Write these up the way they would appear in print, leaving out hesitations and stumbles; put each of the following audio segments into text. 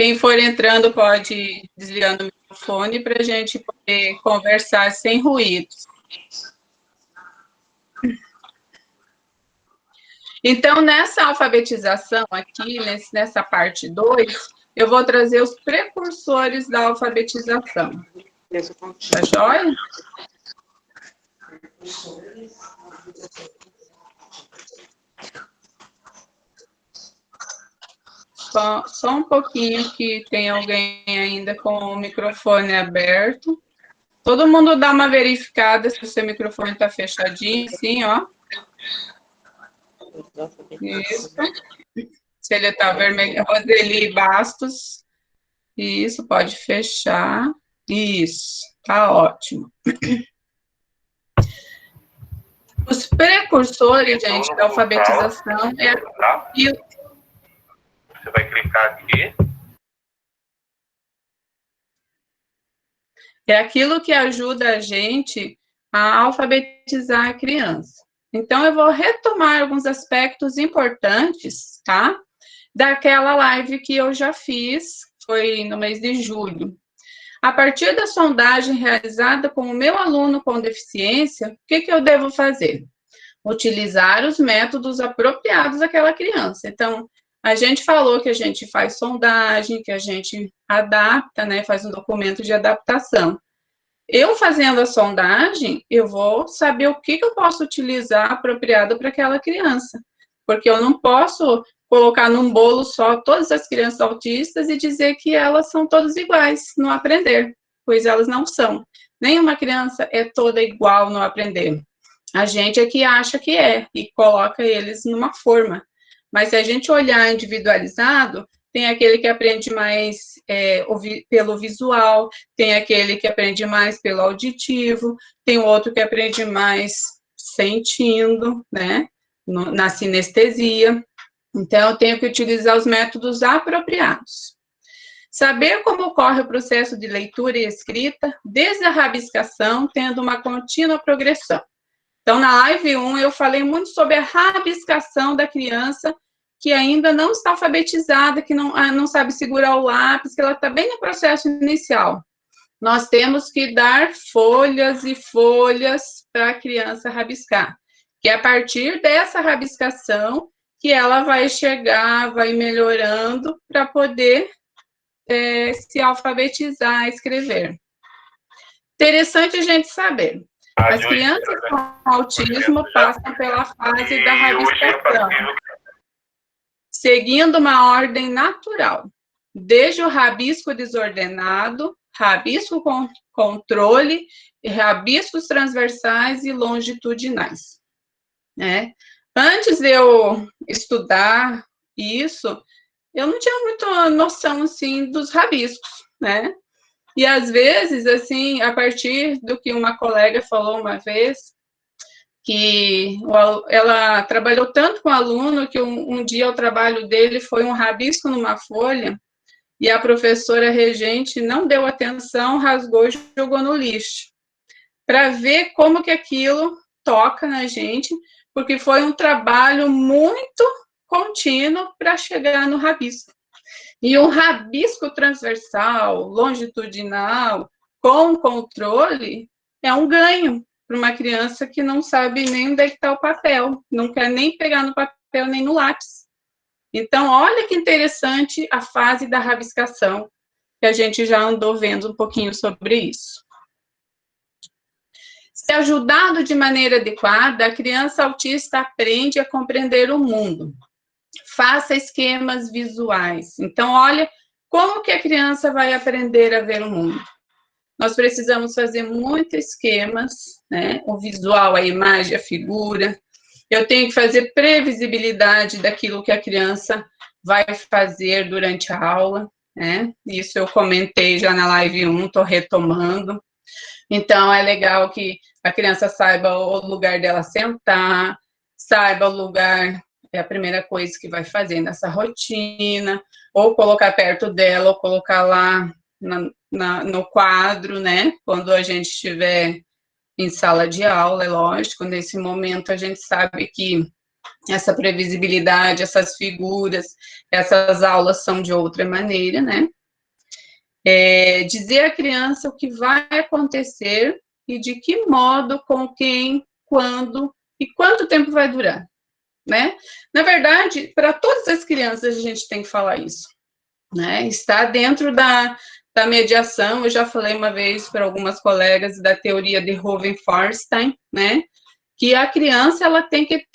Quem for entrando pode ir desligando o microfone para a gente poder conversar sem ruídos. Então, nessa alfabetização aqui, nessa parte 2, eu vou trazer os precursores da alfabetização. Tá joia? Só um pouquinho que tem alguém ainda com o microfone aberto. Todo mundo dá uma verificada se o seu microfone está fechadinho, assim, ó. Isso. Se ele está vermelho, Roseli Bastos. Isso, pode fechar. Isso, tá ótimo. Os precursores, gente, da alfabetização é aquilo... Você vai clicar aqui. É aquilo que ajuda a gente a alfabetizar a criança. Então, eu vou retomar alguns aspectos importantes, tá? Daquela live que eu já fiz, foi no mês de julho. A partir da sondagem realizada com o meu aluno com deficiência, o que eu devo fazer? Utilizar os métodos apropriados àquela criança. Então, a gente falou que a gente faz sondagem, que a gente adapta, né, faz um documento de adaptação. Eu fazendo a sondagem, eu vou saber o que eu posso utilizar apropriado para aquela criança, porque eu não posso colocar num bolo só todas as crianças autistas e dizer que elas são todas iguais no aprender, pois elas não são. Nenhuma criança é toda igual no aprender. A gente é que acha que é e coloca eles numa forma. Mas se a gente olhar individualizado, tem aquele que aprende mais pelo visual, tem aquele que aprende mais pelo auditivo, tem outro que aprende mais sentindo, né, na sinestesia. Então, eu tenho que utilizar os métodos apropriados. Saber como ocorre o processo de leitura e escrita, desde a rabiscação, tendo uma contínua progressão. Então, na live 1, eu falei muito sobre a rabiscação da criança que ainda não está alfabetizada, que não sabe segurar o lápis, que ela está bem no processo inicial. Nós temos que dar folhas e folhas para a criança rabiscar, que é a partir dessa rabiscação que ela vai chegar, vai melhorando para poder se alfabetizar, escrever. Interessante a gente saber. As crianças com autismo passam pela fase da rabiscação, seguindo uma ordem natural, desde o rabisco desordenado, rabisco com controle, rabiscos transversais e longitudinais. Né? Antes de eu estudar isso, eu não tinha muita noção, assim, dos rabiscos, né? E, às vezes, assim, a partir do que uma colega falou uma vez, que ela trabalhou tanto com o aluno que um dia o trabalho dele foi um rabisco numa folha e a professora regente não deu atenção, rasgou e jogou no lixo, para ver como que aquilo toca na gente, porque foi um trabalho muito contínuo para chegar no rabisco. E um rabisco transversal, longitudinal, com controle, é um ganho para uma criança que não sabe nem onde é que está o papel, não quer nem pegar no papel nem no lápis. Então, olha que interessante a fase da rabiscação, que a gente já andou vendo um pouquinho sobre isso. Se ajudado de maneira adequada, a criança autista aprende a compreender o mundo. Faça esquemas visuais. Então, olha como que a criança vai aprender a ver o mundo. Nós precisamos fazer muitos esquemas, né? O visual, a imagem, a figura. Eu tenho que fazer previsibilidade daquilo que a criança vai fazer durante a aula, né? Isso eu comentei já na live 1, estou retomando. Então, é legal que a criança saiba o lugar dela sentar, saiba o lugar, é a primeira coisa que vai fazer nessa rotina, ou colocar perto dela, ou colocar lá no quadro, né? Quando a gente estiver em sala de aula, é lógico, nesse momento a gente sabe que essa previsibilidade, essas figuras, essas aulas são de outra maneira, né? Dizer à criança o que vai acontecer e de que modo, com quem, quando e quanto tempo vai durar, né? Na verdade, para todas as crianças a gente tem que falar isso, né? Está dentro da mediação, eu já falei uma vez para algumas colegas da teoria de Hohenfeuerstein, né? Que a criança, ela tem que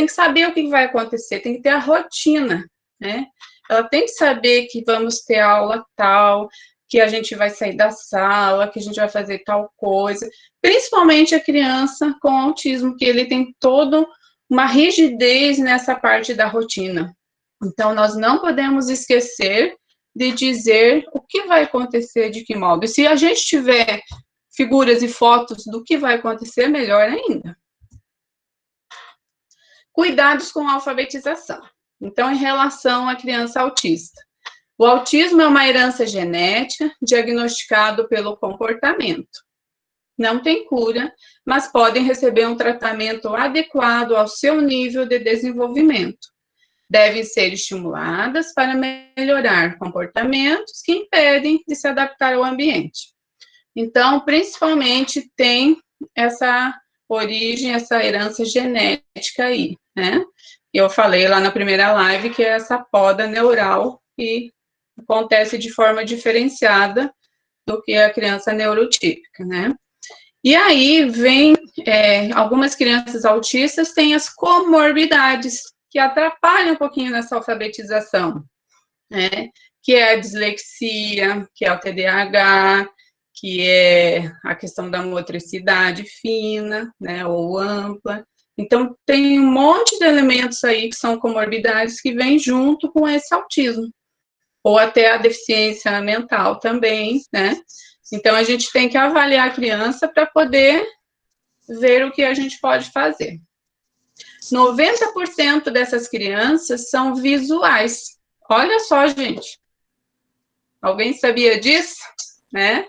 saber o que vai acontecer, tem que ter a rotina, né? Ela tem que saber que vamos ter aula tal, que a gente vai sair da sala, que a gente vai fazer tal coisa, principalmente a criança com autismo, que ele tem toda uma rigidez nessa parte da rotina. Então, nós não podemos esquecer de dizer o que vai acontecer, de que modo. E se a gente tiver figuras e fotos do que vai acontecer, melhor ainda. Cuidados com a alfabetização. Então, em relação à criança autista. O autismo é uma herança genética diagnosticado pelo comportamento. Não tem cura, mas podem receber um tratamento adequado ao seu nível de desenvolvimento. Devem ser estimuladas para melhorar comportamentos que impedem de se adaptar ao ambiente. Então, principalmente, tem essa origem, essa herança genética aí, né? Eu falei lá na primeira live que é essa poda neural que acontece de forma diferenciada do que a criança neurotípica, né? E aí vem, algumas crianças autistas têm as comorbidades que atrapalham um pouquinho nessa alfabetização, né? Que é a dislexia, que é o TDAH, que é a questão da motricidade fina, né, ou ampla. Então, tem um monte de elementos aí que são comorbidades que vêm junto com esse autismo, ou até a deficiência mental também, né? Então, a gente tem que avaliar a criança para poder ver o que a gente pode fazer. 90% dessas crianças são visuais. Olha só, gente. Alguém sabia disso? Né?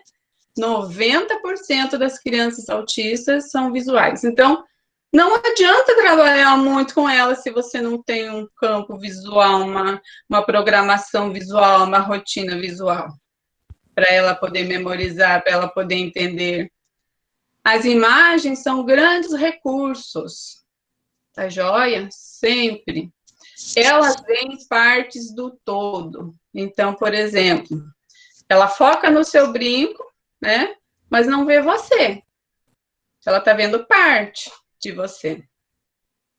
90% das crianças autistas são visuais. Então, não adianta trabalhar muito com elas se você não tem um campo visual, uma programação visual, uma rotina visual, para ela poder memorizar, para ela poder entender. As imagens são grandes recursos, tá joia? Sempre. Elas veem partes do todo. Então, por exemplo, ela foca no seu brinco, né? Mas não vê você. Ela tá vendo parte de você.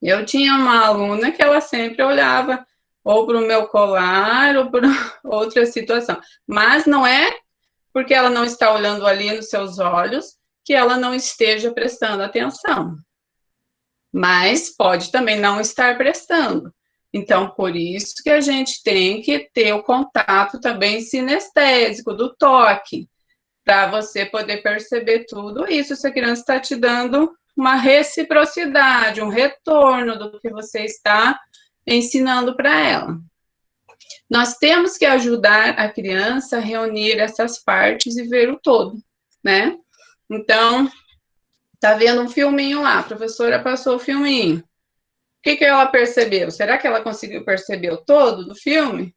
Eu tinha uma aluna que ela sempre olhava ou para o meu colar ou para outra situação. Mas não é porque ela não está olhando ali nos seus olhos que ela não esteja prestando atenção. Mas pode também não estar prestando. Então, por isso que a gente tem que ter o contato também sinestésico, do toque, para você poder perceber tudo isso, se a criança está te dando uma reciprocidade, um retorno do que você está ensinando para ela. Nós temos que ajudar a criança a reunir essas partes e ver o todo, né? Então, tá vendo um filminho lá, a professora passou o filminho. O que ela percebeu? Será que ela conseguiu perceber o todo do filme?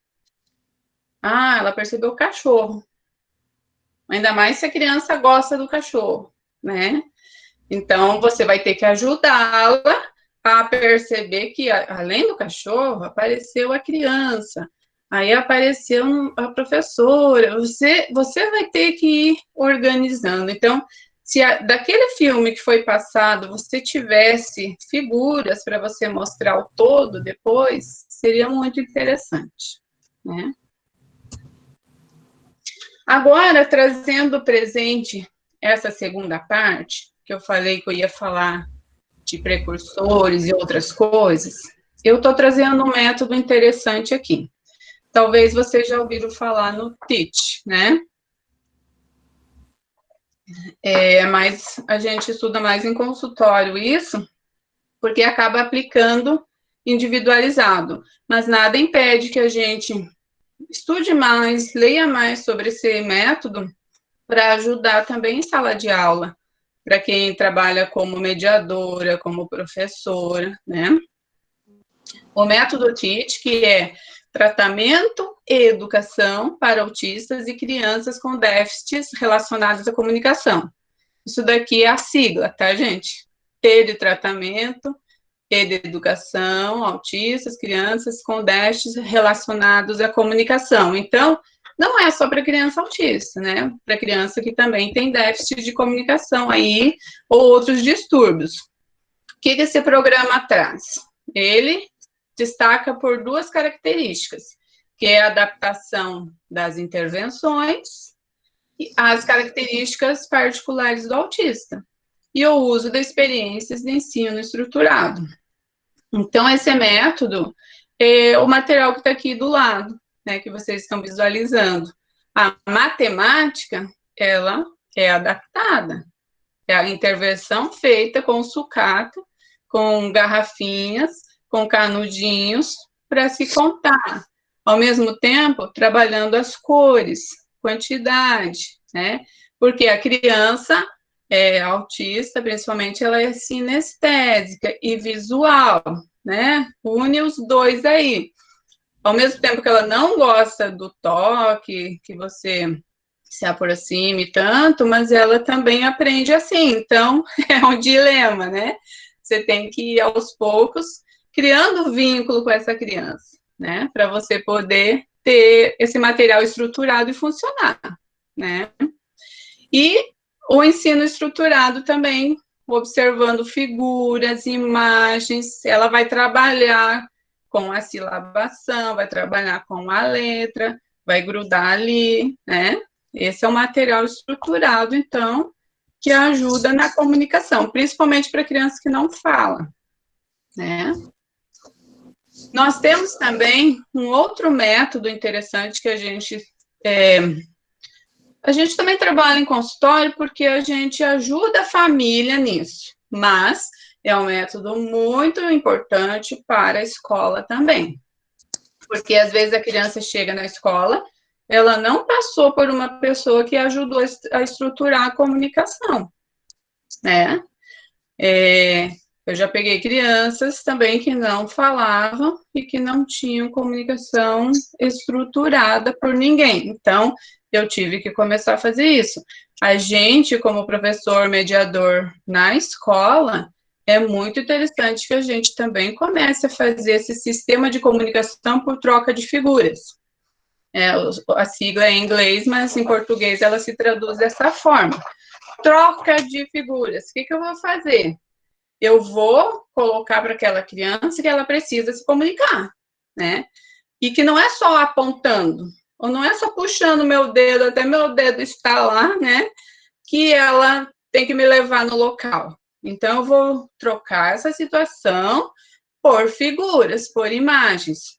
Ah, ela percebeu o cachorro. Ainda mais se a criança gosta do cachorro, né? Então, você vai ter que ajudá-la a perceber que, além do cachorro, apareceu a criança. Aí apareceu a professora. Você vai ter que ir organizando. Então, se daquele filme que foi passado, você tivesse figuras para você mostrar o todo depois, seria muito interessante, né? Agora, trazendo presente essa segunda parte, que eu falei que eu ia falar de precursores e outras coisas, eu estou trazendo um método interessante aqui. Talvez vocês já ouviram falar no TEACH, né? Mas a gente estuda mais em consultório isso, porque acaba aplicando individualizado. Mas nada impede que a gente estude mais, leia mais sobre esse método para ajudar também em sala de aula, para quem trabalha como mediadora, como professora, né? O método TEACH, que é tratamento e educação para autistas e crianças com déficits relacionados à comunicação. Isso daqui é a sigla, tá, gente? T de tratamento, E de educação, autistas, crianças com déficits relacionados à comunicação. Então, não é só para criança autista, né? Para criança que também tem déficit de comunicação aí, ou outros distúrbios. O que esse programa traz? Ele destaca por duas características, que é a adaptação das intervenções e as características particulares do autista, e o uso de experiências de ensino estruturado. Então, esse método é o material que está aqui do lado, né, que vocês estão visualizando. A matemática, ela é adaptada, é a intervenção feita com sucata, com garrafinhas, com canudinhos, para se contar. Ao mesmo tempo, trabalhando as cores, quantidade, né? Porque a criança autista, principalmente, ela é sinestésica e visual, né? Une os dois aí. Ao mesmo tempo que ela não gosta do toque, que você se aproxime tanto, mas ela também aprende assim. Então, é um dilema, né? Você tem que ir aos poucos criando vínculo com essa criança, né? Para você poder ter esse material estruturado e funcionar, né? E o ensino estruturado também, observando figuras, imagens, ela vai trabalhar com a silabação, vai trabalhar com a letra, vai grudar ali, né? Esse é o material estruturado, então, que ajuda na comunicação, principalmente para crianças que não falam, né? Nós temos também um outro método interessante que a gente também trabalha em consultório porque a gente ajuda a família nisso, mas é um método muito importante para a escola também. Porque às vezes a criança chega na escola, ela não passou por uma pessoa que ajudou a estruturar a comunicação, né? Eu já peguei crianças também que não falavam e que não tinham comunicação estruturada por ninguém. Então, eu tive que começar a fazer isso. A gente, como professor mediador na escola, é muito interessante que a gente também comece a fazer esse sistema de comunicação por troca de figuras. A sigla é em inglês, mas em português ela se traduz dessa forma. Troca de figuras. O que eu vou fazer? Eu vou colocar para aquela criança que ela precisa se comunicar, né? E que não é só apontando, ou não é só puxando meu dedo, até meu dedo está lá, né? Que ela tem que me levar no local. Então, eu vou trocar essa situação por figuras, por imagens.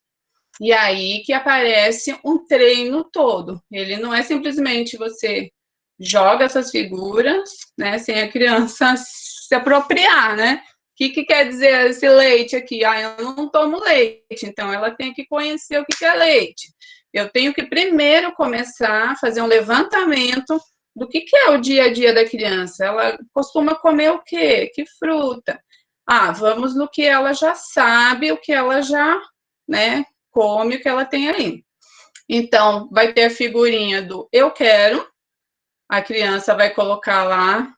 E aí que aparece um treino todo. Ele não é simplesmente você joga essas figuras, né, sem a criança se apropriar, né? O que quer dizer esse leite aqui? Eu não tomo leite, então ela tem que conhecer o que é leite. Eu tenho que primeiro começar a fazer um levantamento do que é o dia a dia da criança. Ela costuma comer o quê? Que fruta? Vamos no que ela já sabe, o que ela já, né, come, o que ela tem aí. Então, vai ter a figurinha do eu quero, a criança vai colocar lá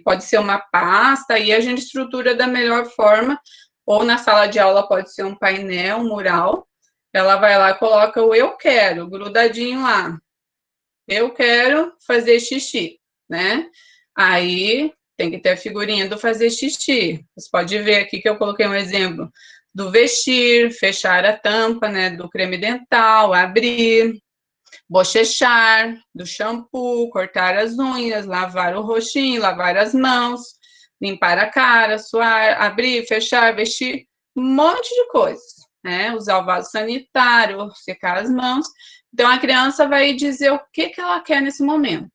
pode ser uma pasta, e a gente estrutura da melhor forma, ou na sala de aula pode ser um painel, um mural, ela vai lá e coloca o eu quero, grudadinho lá. Eu quero fazer xixi, né? Aí tem que ter a figurinha do fazer xixi. Você pode ver aqui que eu coloquei um exemplo do vestir, fechar a tampa, né, do creme dental, abrir, bochechar, do shampoo, cortar as unhas, lavar o rostinho, lavar as mãos, limpar a cara, suar, abrir, fechar, vestir, um monte de coisas, né? Usar o vaso sanitário, secar as mãos. Então, a criança vai dizer o que ela quer nesse momento.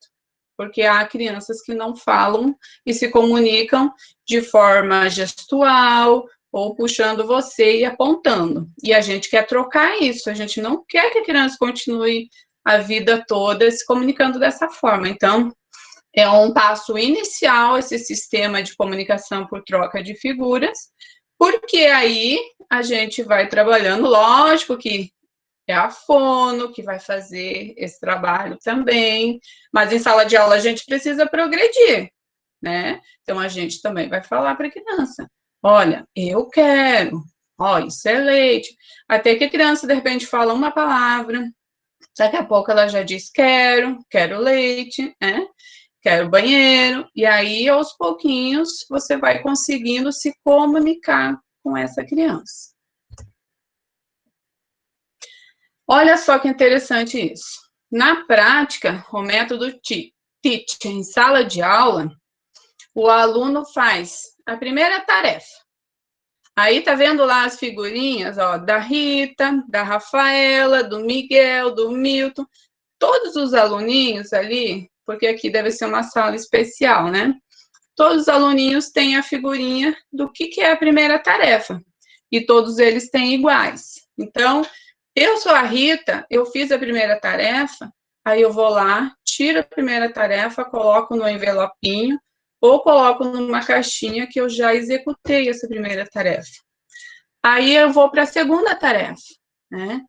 Porque há crianças que não falam e se comunicam de forma gestual, ou puxando você e apontando. E a gente quer trocar isso, a gente não quer que a criança continue a vida toda se comunicando dessa forma. Então, é um passo inicial esse sistema de comunicação por troca de figuras, Porque aí a gente vai trabalhando, lógico que é a fono que vai fazer esse trabalho também, mas em sala de aula a gente precisa progredir, né? Então a gente também vai falar para a criança: olha, eu quero, ó, isso é leite. Até que a criança de repente fala uma palavra, daqui a pouco ela já diz quero leite, né? Quero banheiro, e aí aos pouquinhos você vai conseguindo se comunicar com essa criança. Olha só que interessante isso. Na prática, o método TEACH em sala de aula, o aluno faz a primeira tarefa. Aí tá vendo lá as figurinhas, ó, da Rita, da Rafaela, do Miguel, do Milton, todos os aluninhos ali, porque aqui deve ser uma sala especial, né? Todos os aluninhos têm a figurinha do que é a primeira tarefa. E todos eles têm iguais. Então, eu sou a Rita, eu fiz a primeira tarefa, aí eu vou lá, tiro a primeira tarefa, coloco no envelopinho, ou coloco numa caixinha que eu já executei essa primeira tarefa. Aí eu vou para a segunda tarefa, né?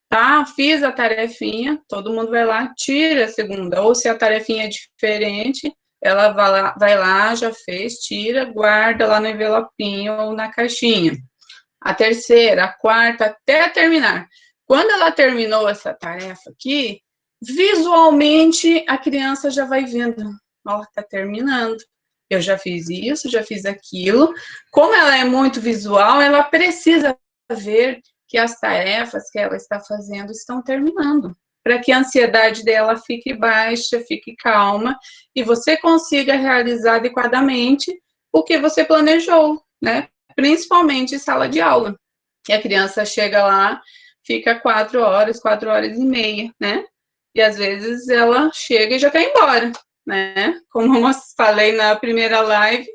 Tá, fiz a tarefinha, todo mundo vai lá, tira a segunda. Ou se a tarefinha é diferente, ela vai lá, já fez, tira, guarda lá no envelopinho ou na caixinha. A terceira, a quarta, até terminar. Quando ela terminou essa tarefa aqui, visualmente a criança já vai vendo, ó, tá terminando. Eu já fiz isso, já fiz aquilo. Como ela é muito visual, ela precisa ver que as tarefas que ela está fazendo estão terminando, para que a ansiedade dela fique baixa, fique calma, e você consiga realizar adequadamente o que você planejou, né? Principalmente em sala de aula. E a criança chega lá, fica 4 horas e meia, né? E às vezes ela chega e já quer ir embora, né? Como eu falei na primeira live,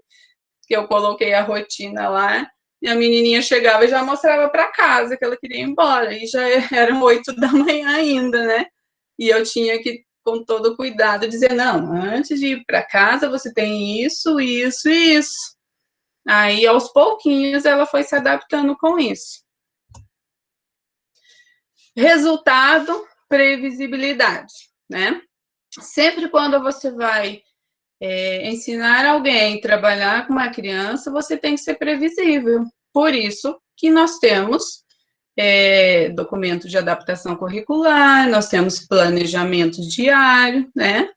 que eu coloquei a rotina lá, e a menininha chegava e já mostrava para casa que ela queria ir embora, e já eram 8 da manhã ainda, né? E eu tinha que, com todo cuidado, dizer, não, antes de ir para casa, você tem isso, isso e isso. Aí, aos pouquinhos, ela foi se adaptando com isso. Resultado, previsibilidade, né? Sempre quando você vai ensinar alguém a trabalhar com uma criança, você tem que ser previsível. Por isso que nós temos documento de adaptação curricular, nós temos planejamento diário, né?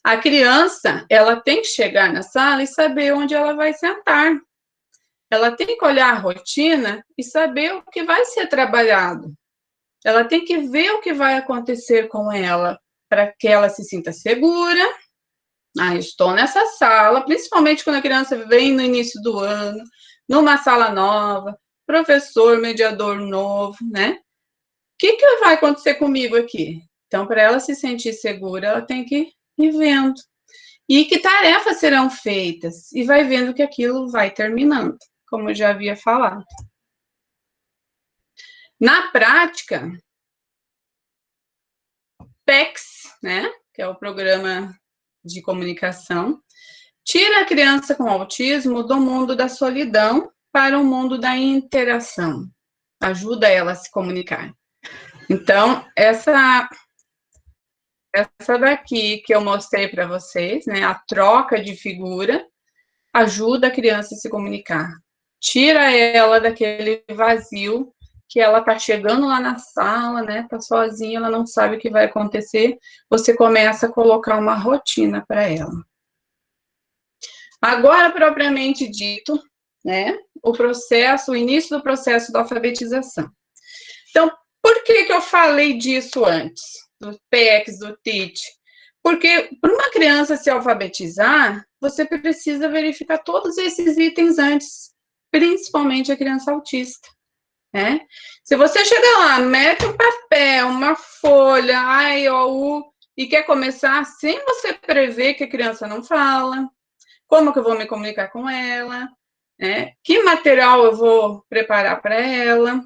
A criança, ela tem que chegar na sala e saber onde ela vai sentar. Ela tem que olhar a rotina e saber o que vai ser trabalhado. Ela tem que ver o que vai acontecer com ela, para que ela se sinta segura. Ah, estou nessa sala, principalmente quando a criança vem no início do ano, numa sala nova, professor, mediador novo, né? O que vai acontecer comigo aqui? Então, para ela se sentir segura, ela tem que ir vendo. E que tarefas serão feitas? E vai vendo que aquilo vai terminando, como eu já havia falado. Na prática, PECS, né, que é o programa de comunicação, tira a criança com autismo do mundo da solidão para o mundo da interação. Ajuda ela a se comunicar. Então, essa daqui que eu mostrei para vocês, né, a troca de figura, ajuda a criança a se comunicar. Tira ela daquele vazio que ela tá chegando lá na sala, né, tá sozinha, ela não sabe o que vai acontecer, você começa a colocar uma rotina para ela. Agora, propriamente dito, né, o início do processo da alfabetização. Então, por que eu falei disso antes, do PECS, do TEACH? Porque para uma criança se alfabetizar, você precisa verificar todos esses itens antes, principalmente a criança autista, né? Se você chega lá, mete um papel, uma folha, A, E, O, U, e quer começar sem você prever que a criança não fala, como que eu vou me comunicar com ela, né? Que material eu vou preparar para ela,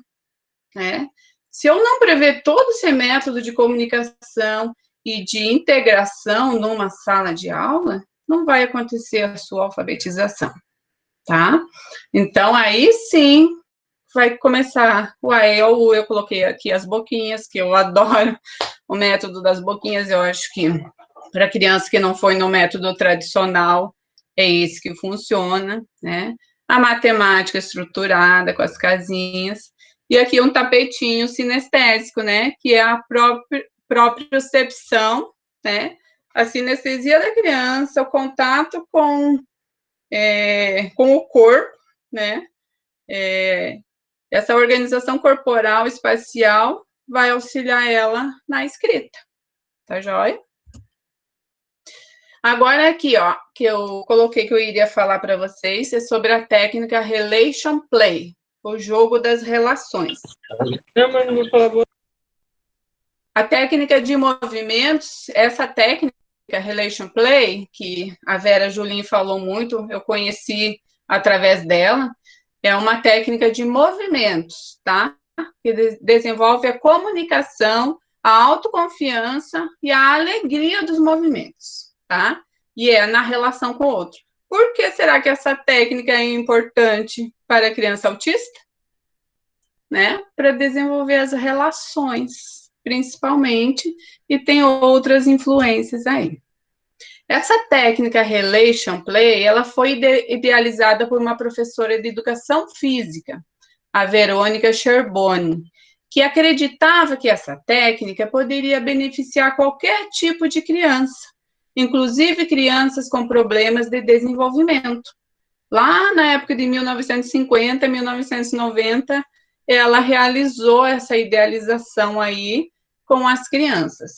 né? Se eu não prever todo esse método de comunicação e de integração numa sala de aula, não vai acontecer a sua alfabetização. tá? Então, aí sim, vai começar, eu coloquei aqui as boquinhas, que eu adoro o método das boquinhas, eu acho que para criança que não foi no método tradicional, é esse que funciona, né? A matemática estruturada com as casinhas, e aqui um tapetinho sinestésico, né? Que é a propriocepção, né? A sinestesia da criança, o contato com o corpo, né? Essa organização corporal espacial vai auxiliar ela na escrita, tá joia? Agora aqui, ó, que eu coloquei que eu iria falar para vocês é sobre a técnica Relation Play, o jogo das relações. A técnica de movimentos, essa técnica Relation Play, que a Vera Julin falou muito, eu conheci através dela, é uma técnica de movimentos, tá? Que desenvolve a comunicação, a autoconfiança e a alegria dos movimentos, tá? E é na relação com o outro. Por que será que essa técnica é importante para a criança autista? Né? Para desenvolver as relações, principalmente, e tem outras influências aí. Essa técnica Relation Play, ela foi idealizada por uma professora de educação física, a Verônica Scherboni, que acreditava que essa técnica poderia beneficiar qualquer tipo de criança, inclusive crianças com problemas de desenvolvimento. Lá na época de 1950, 1990, ela realizou essa idealização aí com as crianças.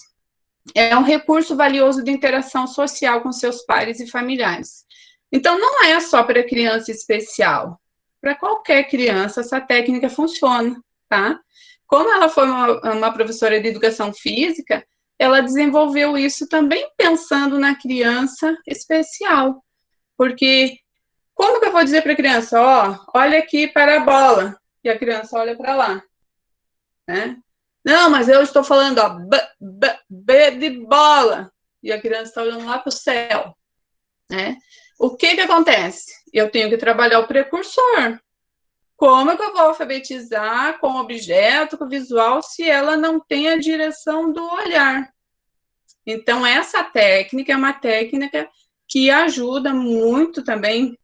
É um recurso valioso de interação social com seus pares e familiares. Então, não é só para criança especial. Para qualquer criança, essa técnica funciona, tá? Como ela foi uma professora de educação física, ela desenvolveu isso também pensando na criança especial. Porque como que eu vou dizer para a criança, ó, olha aqui para a bola, e a criança olha para lá, né? Não, mas eu estou falando, ó, B de bola, e a criança está olhando lá para o céu, né? O que acontece? Eu tenho que trabalhar o precursor. Como é que eu vou alfabetizar com objeto, com visual, se ela não tem a direção do olhar? Então, essa técnica é uma técnica que ajuda muito também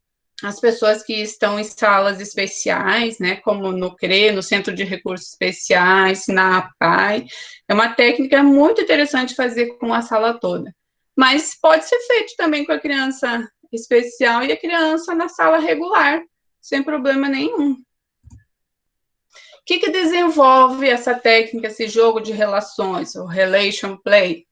as pessoas que estão em salas especiais, né, como no CRE, no Centro de Recursos Especiais, na APAI. É uma técnica muito interessante fazer com a sala toda. Mas pode ser feito também com a criança especial e a criança na sala regular, sem problema nenhum. O que desenvolve essa técnica, esse jogo de relações, o Relation Play?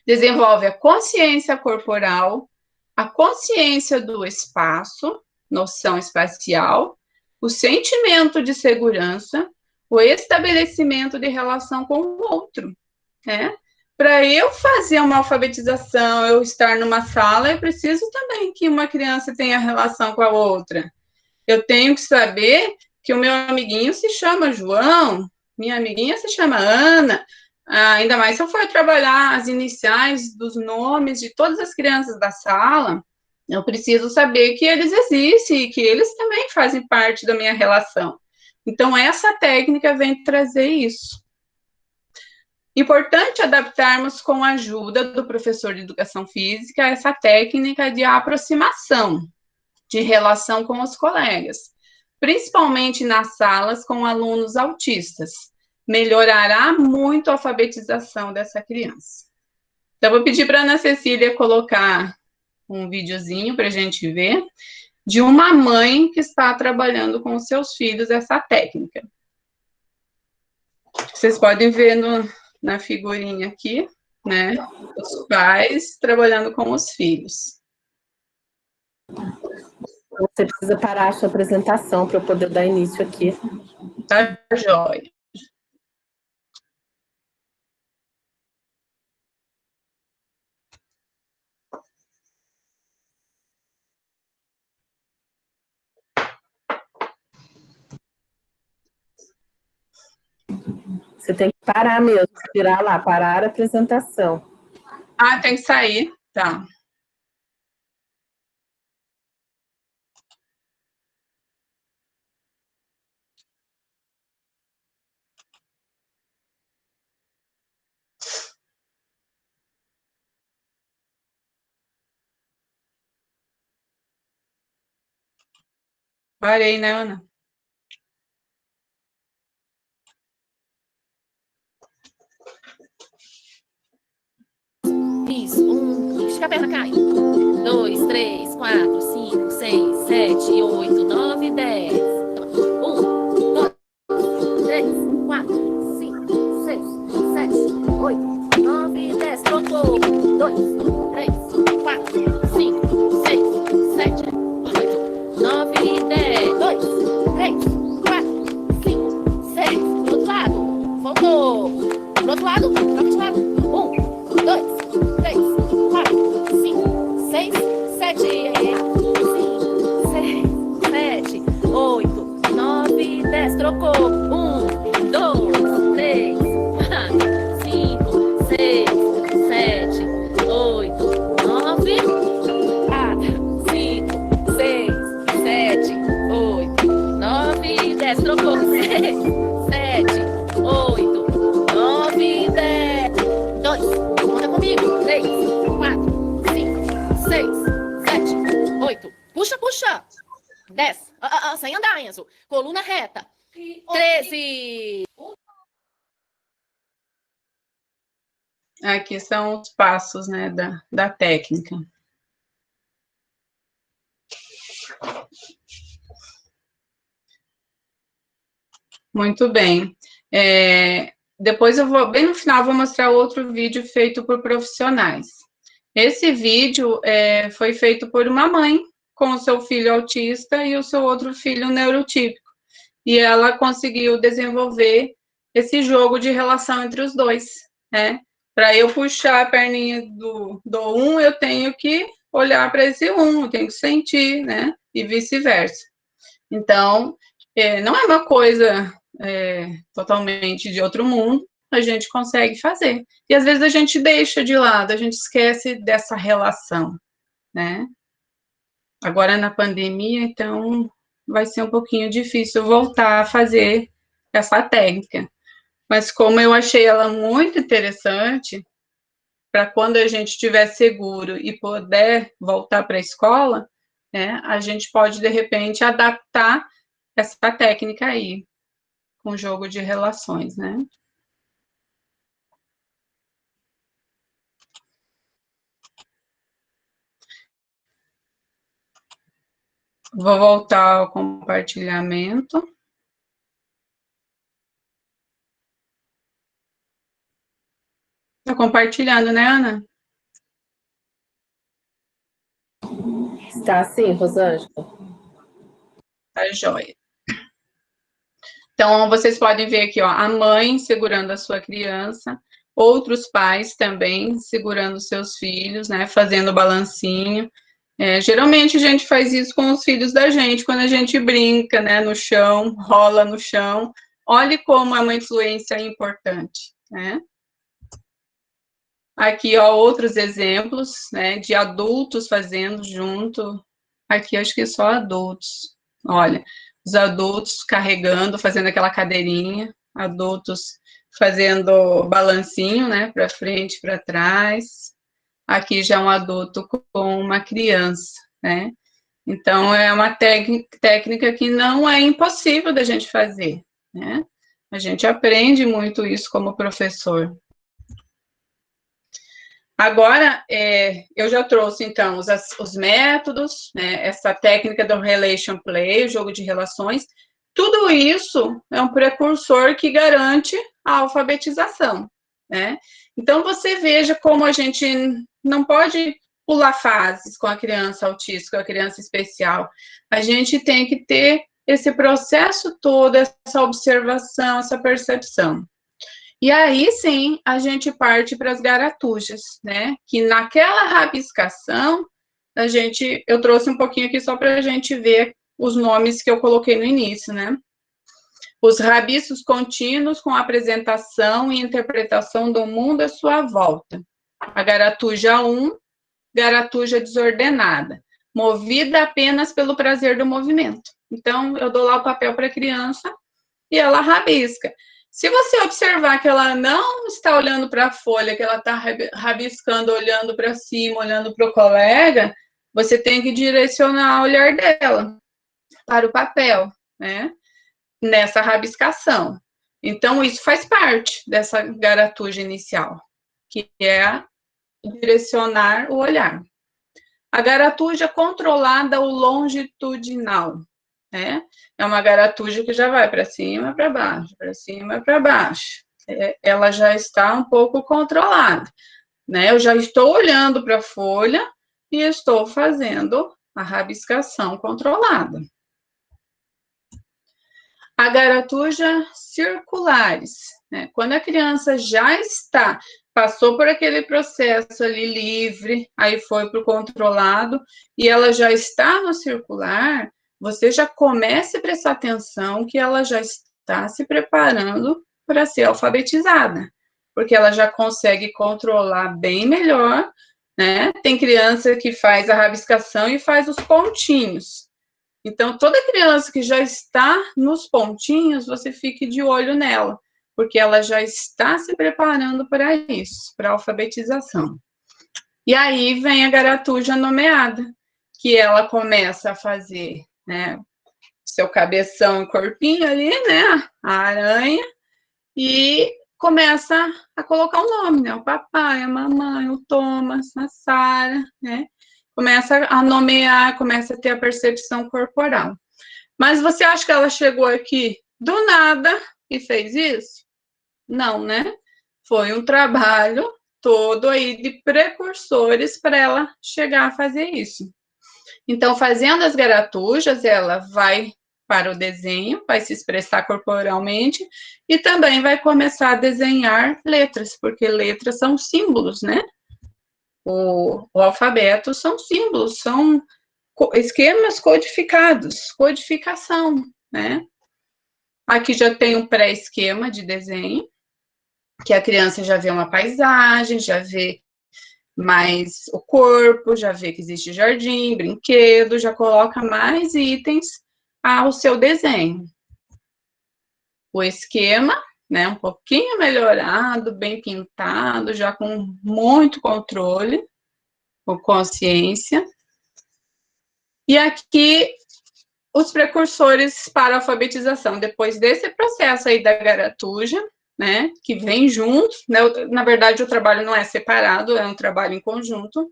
Desenvolve a consciência corporal, a consciência do espaço, noção espacial, o sentimento de segurança, o estabelecimento de relação com o outro, né? Para eu fazer uma alfabetização, eu estar numa sala, eu preciso também que uma criança tenha relação com a outra. Eu tenho que saber que o meu amiguinho se chama João, minha amiguinha se chama Ana, ainda mais se eu for trabalhar as iniciais dos nomes de todas as crianças da sala, eu preciso saber que eles existem e que eles também fazem parte da minha relação. Então, essa técnica vem trazer isso. Importante adaptarmos com a ajuda do professor de educação física essa técnica de aproximação, de relação com os colegas, principalmente nas salas com alunos autistas. Melhorará muito a alfabetização dessa criança. Então, vou pedir para a Ana Cecília colocar um videozinho para a gente ver, de uma mãe que está trabalhando com os seus filhos essa técnica. Vocês podem ver na figurinha aqui, né, os pais trabalhando com os filhos. Você precisa parar a sua apresentação para eu poder dar início aqui. Tá jóia. Você tem que parar mesmo, tirar lá, parar a apresentação. Ah, tem que sair, tá. Parei, né, Ana? Isso. Estica a perna, cai. 2, 3, 4, 5, 6, 7, 8, 9, 10. 1, 2, 3, 4, 5, 6, 7, 8, 9, 10. Trocou. 2, 3, 4, 5, 6, 7, 8, 9, 10. 2, 3, 4, 5, 6. Do outro lado. Voltou. Do outro lado. Troca de lado. 1, 2, 3, 4, 5, 6, 7, 5, 6, 7, 8, 9, 10. Trocou. 1, 2, 3, 4, 5, 6, 7, 8, 9, 4, 5, 6, 7, 8, 9, 10. Trocou. 6, 7, 8, 9, 10. 2. Conta comigo. 3, 4, 5, 6, 7, 8. Puxa, puxa. 10. Sem andar, Enzo. Coluna reta. 13. Aqui são os passos, né, da técnica. Muito bem. Depois eu vou, bem no final, vou mostrar outro vídeo feito por profissionais. Esse vídeo foi feito por uma mãe com o seu filho autista e o seu outro filho neurotípico. E ela conseguiu desenvolver esse jogo de relação entre os dois, né? Para eu puxar a perninha do um, eu tenho que olhar para esse um, eu tenho que sentir, né? E vice-versa. Então, não é uma coisa totalmente de outro mundo, a gente consegue fazer. E às vezes a gente deixa de lado, a gente esquece dessa relação, né? Agora na pandemia, então, vai ser um pouquinho difícil voltar a fazer essa técnica. Mas como eu achei ela muito interessante, para quando a gente estiver seguro e puder voltar para a escola, né, a gente pode, de repente, adaptar essa técnica aí, com jogo de relações, né? Vou voltar ao compartilhamento. Está compartilhando, né, Ana? Está sim, Rosângela. Tá joia. Então, vocês podem ver aqui, ó, a mãe segurando a sua criança, outros pais também segurando seus filhos, né, fazendo balancinho. Geralmente a gente faz isso com os filhos da gente, quando a gente brinca, né, no chão, rola no chão. Olhe como é uma influência importante, né? Aqui, ó, outros exemplos, né, de adultos fazendo junto. Aqui, acho que só adultos. Olha, os adultos carregando, fazendo aquela cadeirinha, adultos fazendo balancinho, né, para frente, para trás. Aqui já um adulto com uma criança, né? Então, é uma técnica que não é impossível da gente fazer, né? A gente aprende muito isso como professor. Agora, eu já trouxe, então, os métodos, né, essa técnica do relation play, o jogo de relações. Tudo isso é um precursor que garante a alfabetização, né? Então, você veja como a gente não pode pular fases com a criança autista, com a criança especial. A gente tem que ter esse processo todo, essa observação, essa percepção. E aí, sim, a gente parte para as garatujas, né? Que naquela rabiscação, eu trouxe um pouquinho aqui só para a gente ver os nomes que eu coloquei no início, né? Os rabiscos contínuos com apresentação e interpretação do mundo à sua volta. A garatuja 1, garatuja desordenada, movida apenas pelo prazer do movimento. Então, eu dou lá o papel para a criança e ela rabisca. Se você observar que ela não está olhando para a folha, que ela está rabiscando, olhando para cima, olhando para o colega, você tem que direcionar o olhar dela. para o papel, né? Nessa rabiscação. Então, isso faz parte dessa garatuja inicial, que é direcionar o olhar. A garatuja controlada ou longitudinal, né? É uma garatuja que já vai para cima, para baixo, para cima, para baixo. Ela já está um pouco controlada, né? Eu já estou olhando para a folha e estou fazendo a rabiscação controlada. A garatuja circulares, né? Quando a criança já passou por aquele processo ali livre, aí foi para o controlado, e ela já está no circular, você já comece a prestar atenção que ela já está se preparando para ser alfabetizada, porque ela já consegue controlar bem melhor, né? Tem criança que faz a rabiscação e faz os pontinhos. Então, toda criança que já está nos pontinhos, você fique de olho nela, porque ela já está se preparando para isso, para a alfabetização. E aí vem a garatuja nomeada, que ela começa a fazer, né, seu cabeção e corpinho ali, né, a aranha, e começa a colocar um nome, né, o papai, a mamãe, o Thomas, a Sara, né, começa a nomear, começa a ter a percepção corporal. Mas você acha que ela chegou aqui do nada e fez isso? Não, né? Foi um trabalho todo aí de precursores para ela chegar a fazer isso. Então, fazendo as garatujas, ela vai para o desenho, vai se expressar corporalmente e também vai começar a desenhar letras, porque letras são símbolos, né? O alfabeto são símbolos, são esquemas codificados, codificação, né? Aqui já tem um pré-esquema de desenho, que a criança já vê uma paisagem, já vê mais o corpo, já vê que existe jardim, brinquedo, já coloca mais itens ao seu desenho. O esquema, né, um pouquinho melhorado, bem pintado, já com muito controle, com consciência. E aqui, os precursores para a alfabetização. Depois desse processo aí da garatuja, né, que vem junto, né, na verdade, o trabalho não é separado, é um trabalho em conjunto.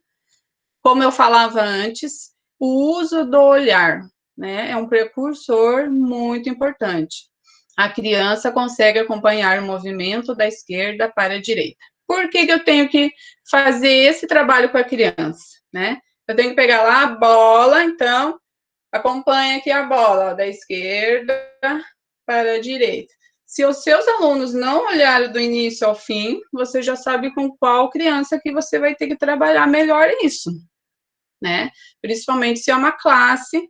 Como eu falava antes, o uso do olhar, né, é um precursor muito importante. A criança consegue acompanhar o movimento da esquerda para a direita. Por que eu tenho que fazer esse trabalho com a criança, né? Eu tenho que pegar lá a bola, então, acompanha aqui a bola, ó, da esquerda para a direita. Se os seus alunos não olharem do início ao fim, você já sabe com qual criança que você vai ter que trabalhar melhor isso, né? Principalmente se é uma classe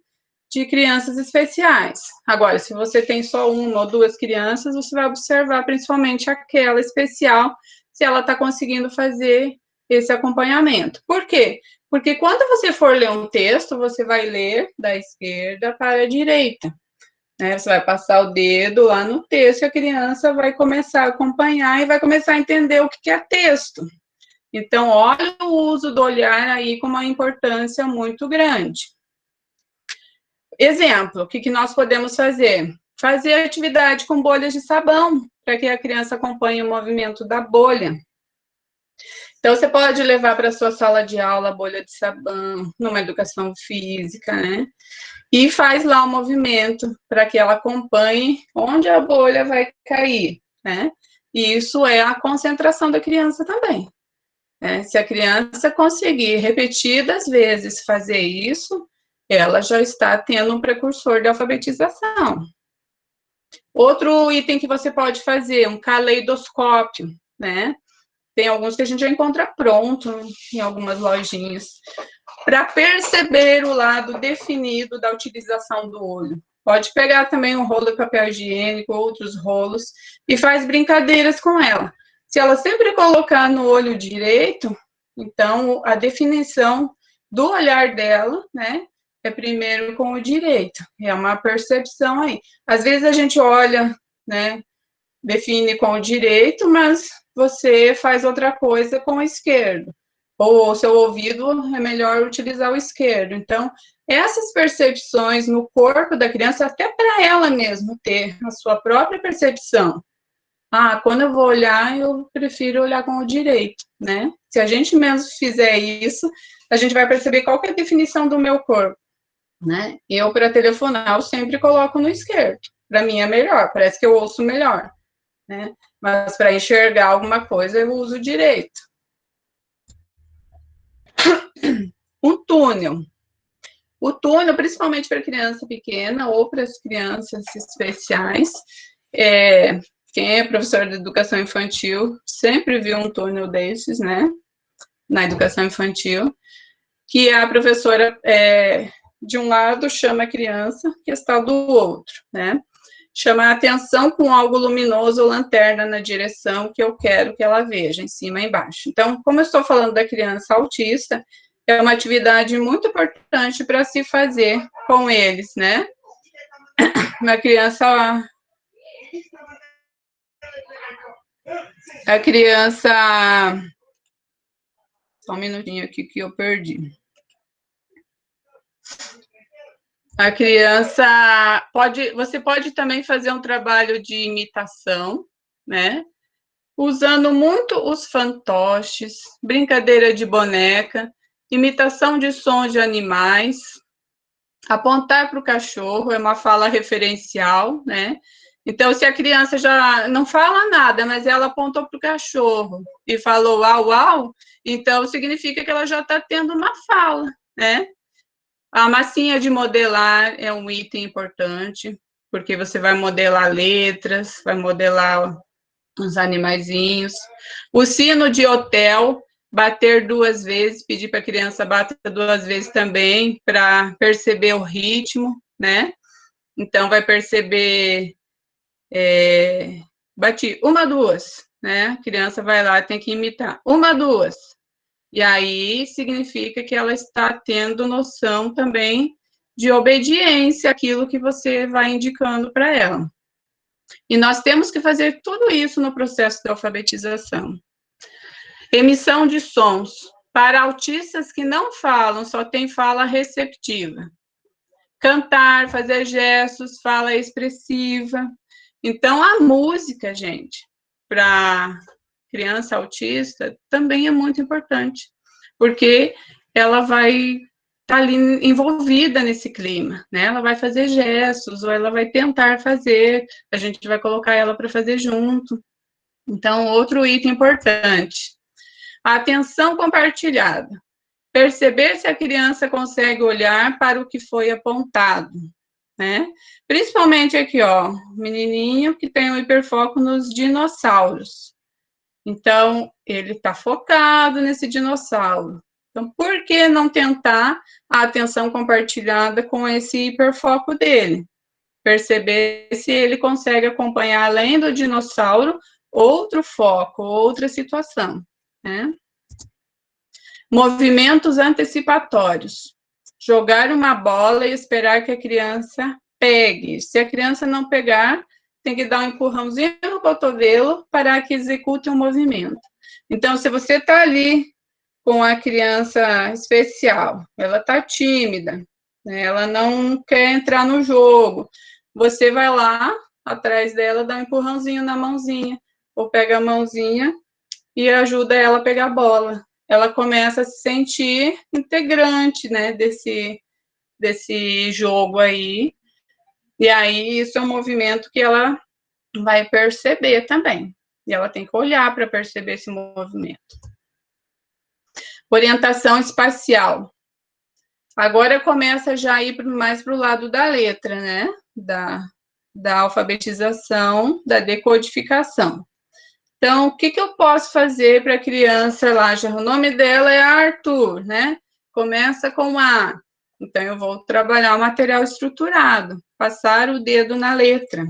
de crianças especiais. Agora, se você tem só uma ou duas crianças, você vai observar principalmente aquela especial, se ela está conseguindo fazer esse acompanhamento. Por quê? Porque quando você for ler um texto, você vai ler da esquerda para a direita, né? Você vai passar o dedo lá no texto e a criança vai começar a acompanhar e vai começar a entender o que é texto. Então, olha o uso do olhar aí com uma importância muito grande. Exemplo, o que nós podemos fazer? Fazer atividade com bolhas de sabão, para que a criança acompanhe o movimento da bolha. Então, você pode levar para a sua sala de aula a bolha de sabão, numa educação física, né? E faz lá o movimento para que ela acompanhe onde a bolha vai cair, né? E isso é a concentração da criança também, né? Se a criança conseguir repetidas vezes fazer isso, ela já está tendo um precursor de alfabetização. Outro item que você pode fazer, um caleidoscópio, né? Tem alguns que a gente já encontra pronto em algumas lojinhas, para perceber o lado definido da utilização do olho. Pode pegar também um rolo de papel higiênico, outros rolos, e faz brincadeiras com ela. Se ela sempre colocar no olho direito, então a definição do olhar dela, né, é primeiro com o direito. É uma percepção aí. Às vezes a gente olha, né, define com o direito, mas você faz outra coisa com o esquerdo. Ou o seu ouvido é melhor utilizar o esquerdo. Então, essas percepções no corpo da criança, até para ela mesma ter a sua própria percepção. Ah, quando eu vou olhar, eu prefiro olhar com o direito, né? Se a gente mesmo fizer isso, a gente vai perceber qual que é a definição do meu corpo, né? Eu, para telefonar, eu sempre coloco no esquerdo. Para mim é melhor, parece que eu ouço melhor, né? Mas para enxergar alguma coisa, eu uso o direito. Um túnel. O túnel, principalmente para criança pequena ou para as crianças especiais, quem é professor de educação infantil sempre viu um túnel desses, né? Na educação infantil, que a professora, de um lado, chama a criança, que está do outro, né? Chama a atenção com algo luminoso ou lanterna na direção que eu quero que ela veja, em cima e embaixo. Então, como eu estou falando da criança autista, é uma atividade muito importante para se fazer com eles, né? Uma criança... A criança... Só um minutinho aqui que eu perdi. A criança pode... Você pode também fazer um trabalho de imitação, né? Usando muito os fantoches, brincadeira de boneca, imitação de sons de animais, apontar para o cachorro, é uma fala referencial, né? Então, se a criança já não fala nada, mas ela apontou para o cachorro e falou uau, uau, então significa que ela já está tendo uma fala, né? A massinha de modelar é um item importante, porque você vai modelar letras, vai modelar os animaizinhos. O sino de hotel, bater 2 vezes, pedir para a criança bater 2 vezes também, para perceber o ritmo, né? Então, vai perceber, bati 1, 2, né? A criança vai lá, tem que imitar 1, 2. E aí, significa que ela está tendo noção também de obediência àquilo que você vai indicando para ela. E nós temos que fazer tudo isso no processo de alfabetização. Emissão de sons. Para autistas que não falam, só tem fala receptiva. Cantar, fazer gestos, fala expressiva. Então, a música, gente, para criança autista, também é muito importante, porque ela vai estar ali envolvida nesse clima, né? Ela vai fazer gestos, ou ela vai tentar fazer, a gente vai colocar ela para fazer junto. Então, outro item importante. A atenção compartilhada. Perceber se a criança consegue olhar para o que foi apontado, né? Principalmente aqui, ó, menininho que tem um hiperfoco nos dinossauros. Então, ele está focado nesse dinossauro. Então, por que não tentar a atenção compartilhada com esse hiperfoco dele? Perceber se ele consegue acompanhar, além do dinossauro, outro foco, outra situação, né? Movimentos antecipatórios. Jogar uma bola e esperar que a criança pegue. Se a criança não pegar, tem que dar um empurrãozinho no cotovelo para que execute um movimento. Então, se você está ali com a criança especial, ela está tímida, né, ela não quer entrar no jogo, você vai lá, atrás dela, dá um empurrãozinho na mãozinha, ou pega a mãozinha e ajuda ela a pegar a bola. Ela começa a se sentir integrante, né, desse jogo aí. E aí, isso é um movimento que ela vai perceber também. E ela tem que olhar para perceber esse movimento. Orientação espacial. Agora começa já a ir mais para o lado da letra, né? Da alfabetização, da decodificação. Então, o que eu posso fazer para a criança lá? Já, o nome dela é Arthur, né? Começa com A. Então, eu vou trabalhar o material estruturado, passar o dedo na letra,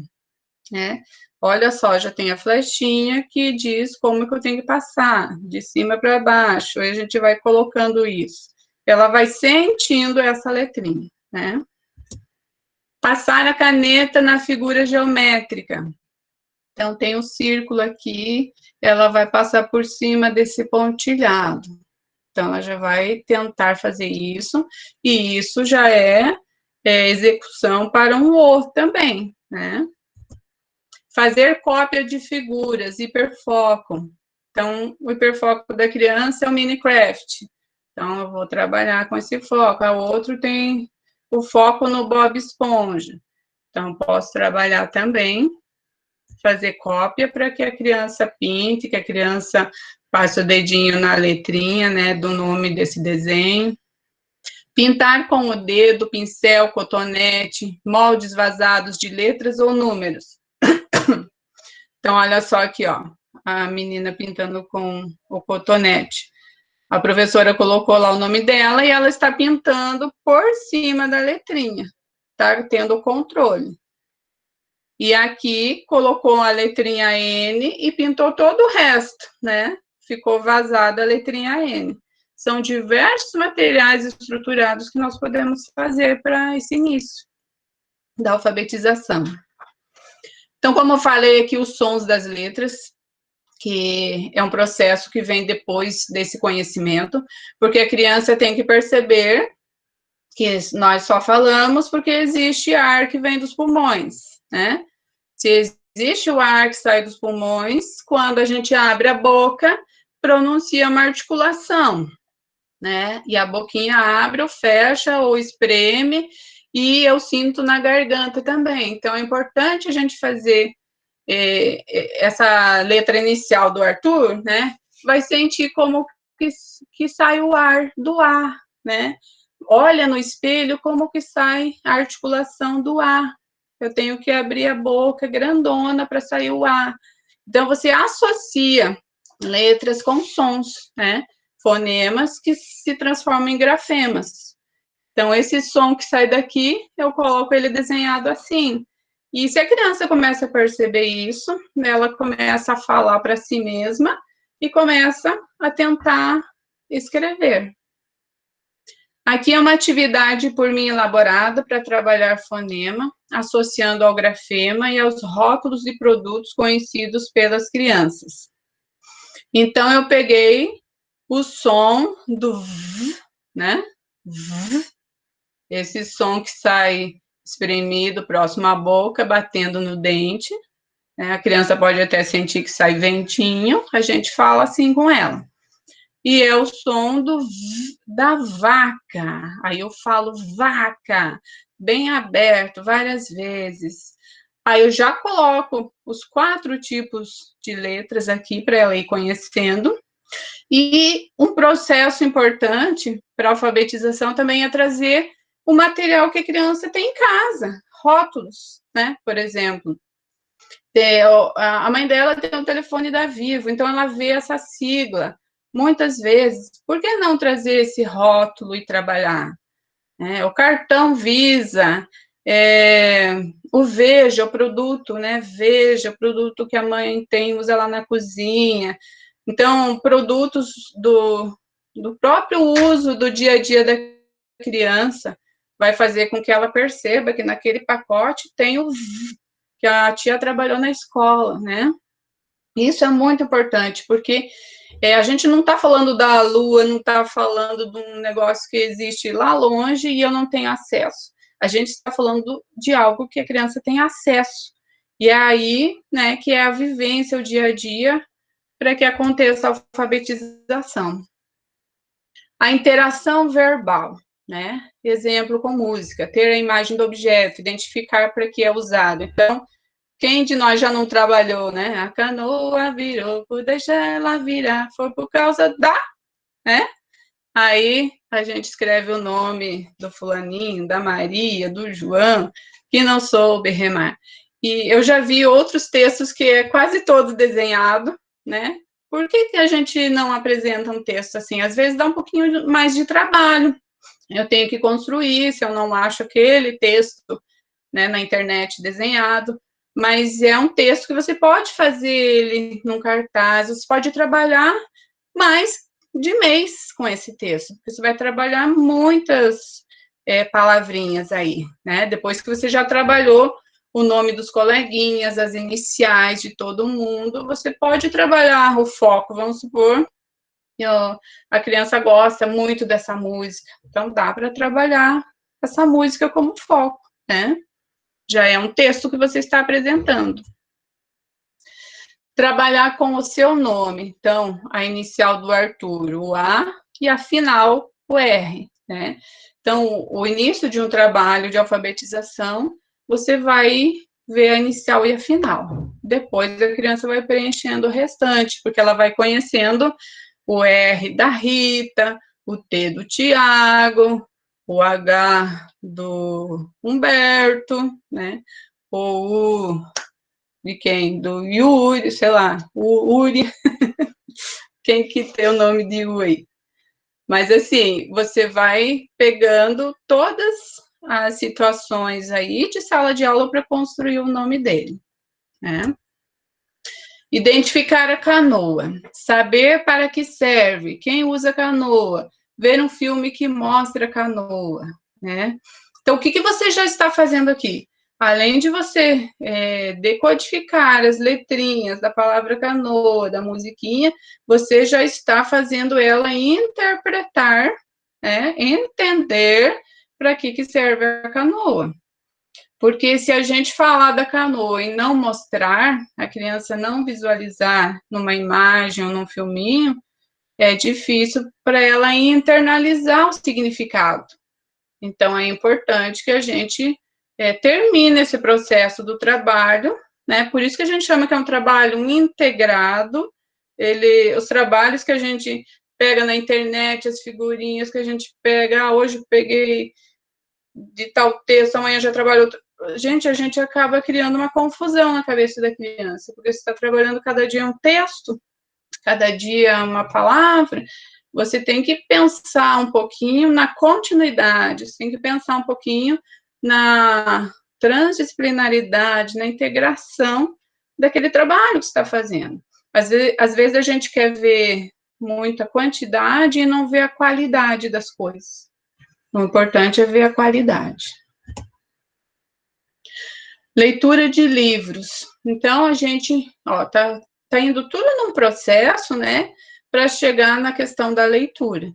né? Olha só, já tem a flechinha que diz como que eu tenho que passar, de cima para baixo, aí a gente vai colocando isso. Ela vai sentindo essa letrinha, né? Passar a caneta na figura geométrica. Então, tem um círculo aqui, ela vai passar por cima desse pontilhado. Então, ela já vai tentar fazer isso, e isso já é execução para um Word também, né? Fazer cópia de figuras, hiperfoco. Então, o hiperfoco da criança é o Minecraft. Então, eu vou trabalhar com esse foco. A outro tem o foco no Bob Esponja. Então, posso trabalhar também, fazer cópia para que a criança pinte, que a criança passe o dedinho na letrinha, né, do nome desse desenho. Pintar com o dedo, pincel, cotonete, moldes vazados de letras ou números. Então, olha só aqui, ó, a menina pintando com o cotonete. A professora colocou lá o nome dela e ela está pintando por cima da letrinha, tá tendo o controle. E aqui colocou a letrinha N e pintou todo o resto, né? Ficou vazada a letrinha N. São diversos materiais estruturados que nós podemos fazer para esse início da alfabetização. Então, como eu falei aqui, os sons das letras, que é um processo que vem depois desse conhecimento, porque a criança tem que perceber que nós só falamos porque existe ar que vem dos pulmões, né? Se existe o ar que sai dos pulmões, quando a gente abre a boca, pronuncia uma articulação, né? E a boquinha abre ou fecha ou espreme, e eu sinto na garganta também. Então, é importante a gente fazer essa letra inicial do Arthur, né? Vai sentir como que sai o ar do ar, né? Olha no espelho como que sai a articulação do ar. Eu tenho que abrir a boca grandona para sair o ar. Então, você associa letras com sons, né? Fonemas que se transformam em grafemas. Então, esse som que sai daqui, eu coloco ele desenhado assim. E se a criança começa a perceber isso, ela começa a falar para si mesma e começa a tentar escrever. Aqui é uma atividade por mim elaborada para trabalhar fonema, associando ao grafema e aos rótulos de produtos conhecidos pelas crianças. Então, eu peguei o som do V, né? V, esse som que sai espremido próximo à boca, batendo no dente. Né? A criança pode até sentir que sai ventinho, a gente fala assim com ela. E é o som da vaca. Aí eu falo vaca, bem aberto, várias vezes. Aí eu já coloco os 4 tipos de letras aqui para ela ir conhecendo. E um processo importante para a alfabetização também é trazer o material que a criança tem em casa, rótulos, né? Por exemplo, a mãe dela tem um telefone da Vivo, então ela vê essa sigla muitas vezes. Por que não trazer esse rótulo e trabalhar? O cartão Visa, o Veja, o produto, né? Veja, o produto que a mãe tem, usa lá na cozinha. Então, produtos do próprio uso do dia a dia da criança vai fazer com que ela perceba que naquele pacote tem o que a tia trabalhou na escola, né? Isso é muito importante, porque a gente não está falando da Lua, não está falando de um negócio que existe lá longe e eu não tenho acesso. A gente está falando de algo que a criança tem acesso. E é aí, né, que é a vivência, o dia a dia, para que aconteça a alfabetização. A interação verbal, né? Exemplo com música, ter a imagem do objeto, identificar para que é usado. Então, quem de nós já não trabalhou, né? A canoa virou, por deixar ela virar, foi por causa da, né? Aí a gente escreve o nome do fulaninho, da Maria, do João, que não soube remar. E eu já vi outros textos que é quase todo desenhado, né? Por que a gente não apresenta um texto assim? Às vezes dá um pouquinho mais de trabalho. Eu tenho que construir, se eu não acho aquele texto, né, na internet desenhado, mas é um texto que você pode fazer ele num cartaz, você pode trabalhar mais de mês com esse texto. Você vai trabalhar muitas palavrinhas aí, né? Depois que você já trabalhou o nome dos coleguinhas, as iniciais de todo mundo, você pode trabalhar o foco, vamos supor, e a criança gosta muito dessa música. Então, dá para trabalhar essa música como foco, né? Já é um texto que você está apresentando. Trabalhar com o seu nome. Então, a inicial do Arthur, o A, e a final, o R, né? Então, o início de um trabalho de alfabetização, você vai ver a inicial e a final. Depois, a criança vai preenchendo o restante, porque ela vai conhecendo o R da Rita, o T do Tiago, o H do Humberto, né? O U de quem? Do Yuri, sei lá, o Uri. Quem que tem o nome de U aí? Mas, assim, você vai pegando todas as situações aí de sala de aula para construir o nome dele, né? Identificar a canoa, saber para que serve, quem usa canoa, ver um filme que mostra a canoa, né? Então, o que você já está fazendo aqui? Além de você decodificar as letrinhas da palavra canoa, da musiquinha, você já está fazendo ela interpretar, né, entender para que serve a canoa. Porque se a gente falar da canoa e não mostrar, a criança não visualizar numa imagem ou num filminho, é difícil para ela internalizar o significado. Então, é importante que a gente termine esse processo do trabalho, né? Por isso que a gente chama que é um trabalho integrado. Os trabalhos que a gente pega na internet, as figurinhas que a gente pega, hoje eu peguei de tal texto, amanhã já trabalho outro. Gente, a gente acaba criando uma confusão na cabeça da criança, porque você está trabalhando cada dia um texto, cada dia uma palavra, você tem que pensar um pouquinho na continuidade, você tem que pensar um pouquinho na transdisciplinaridade, na integração daquele trabalho que você está fazendo. Às vezes a gente quer ver muita quantidade e não vê a qualidade das coisas. O importante é ver a qualidade. Leitura de livros. Então, a gente tá indo tudo num processo, né, para chegar na questão da leitura.